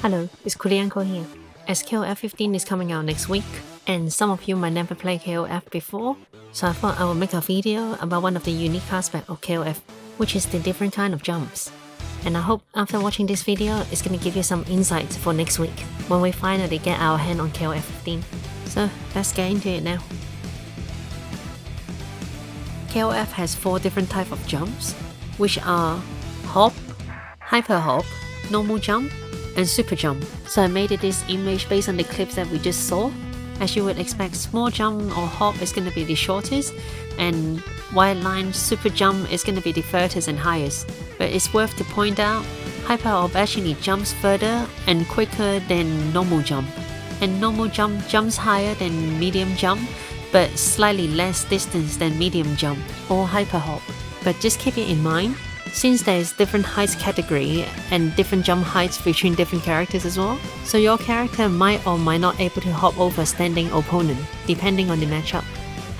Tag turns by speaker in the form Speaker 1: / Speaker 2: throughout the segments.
Speaker 1: Hello, it's Kurinyanko here. As KOF 15 is coming out next week, and some of you might never play KOF before, so I thought I would make a video about one of the unique aspects of KOF, which is the different kind of jumps. And I hope after watching this video, it's going to give you some insights for next week, when we finally get our hand on KOF 15. So let's get into it now. KOF has 4 different types of jumps, which are hop, hyper hop, normal jump, and super jump. So I made this image based on the clips that we just saw. As you would expect, small jump or hop is going to be the shortest, and wide line super jump is going to be the furthest and highest. But it's worth to point out, hyper hop actually jumps further and quicker than normal jump, and normal jump jumps higher than medium jump, but slightly less distance than medium jump or hyper hop. But just keep it in mind, since there is different heights category and different jump heights between different characters as well, so your character might or might not able to hop over standing opponent depending on the matchup.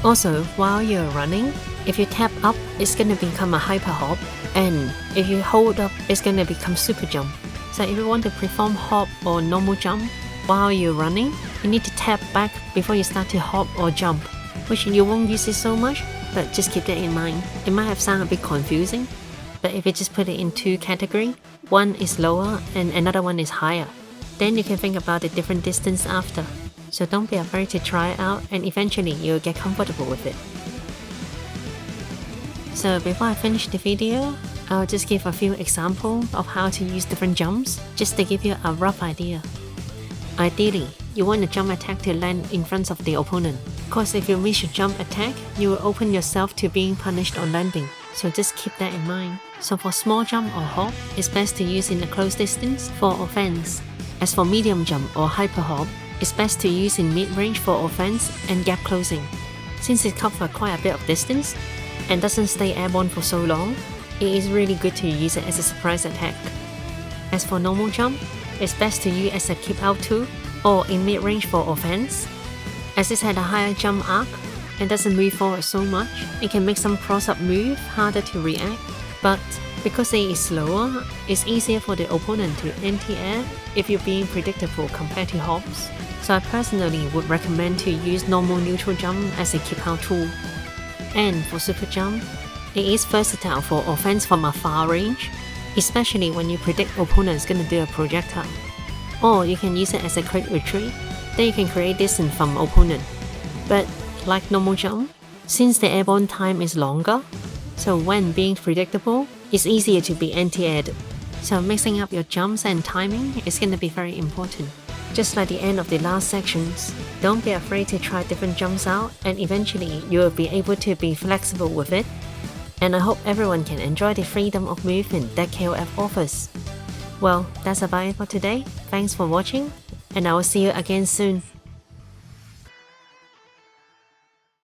Speaker 1: Also, while you're running, if you tap up, it's gonna become a hyper hop, and if you hold up, it's gonna become super jump. So if you want to perform hop or normal jump while you're running, you need to tap back before you start to hop or jump, which you won't use it so much, but just keep that in mind. It might have sounded a bit confusing, but if you just put it in 2 categories, one is lower and another one is higher, then you can think about the different distance after. So don't be afraid to try it out, and eventually you'll get comfortable with it. So before I finish the video, I'll just give a few examples of how to use different jumps, just to give you a rough idea. Ideally, you want a jump attack to land in front of the opponent, cause if you miss your jump attack, you will open yourself to being punished on landing. So just keep that in mind. So for small jump or hop, it's best to use in a close distance for offense. As for medium jump or hyper hop, it's best to use in mid-range for offense and gap closing. Since it covers quite a bit of distance and doesn't stay airborne for so long, it is really good to use it as a surprise attack. As for normal jump, it's best to use as a keep out tool or in mid-range for offense. As it has a higher jump arc and doesn't move forward so much, it can make some cross-up move harder to react. But because it is slower, it's easier for the opponent to anti-air if you're being predictable compared to hops. So I personally would recommend to use normal neutral jump as a keep out tool. And for super jump, it is versatile for offense from a far range, especially when you predict opponent is going to do a projectile. Or you can use it as a quick retreat, then you can create distance from opponent. But like normal jump, since the airborne time is longer, so when being predictable, it's easier to be anti-aired. So mixing up your jumps and timing is going to be very important. Just like the end of the last sections, don't be afraid to try different jumps out, and eventually you will be able to be flexible with it. And I hope everyone can enjoy the freedom of movement that KOF offers. Well, that's about it for today. Thanks for watching, and I will see you again soon.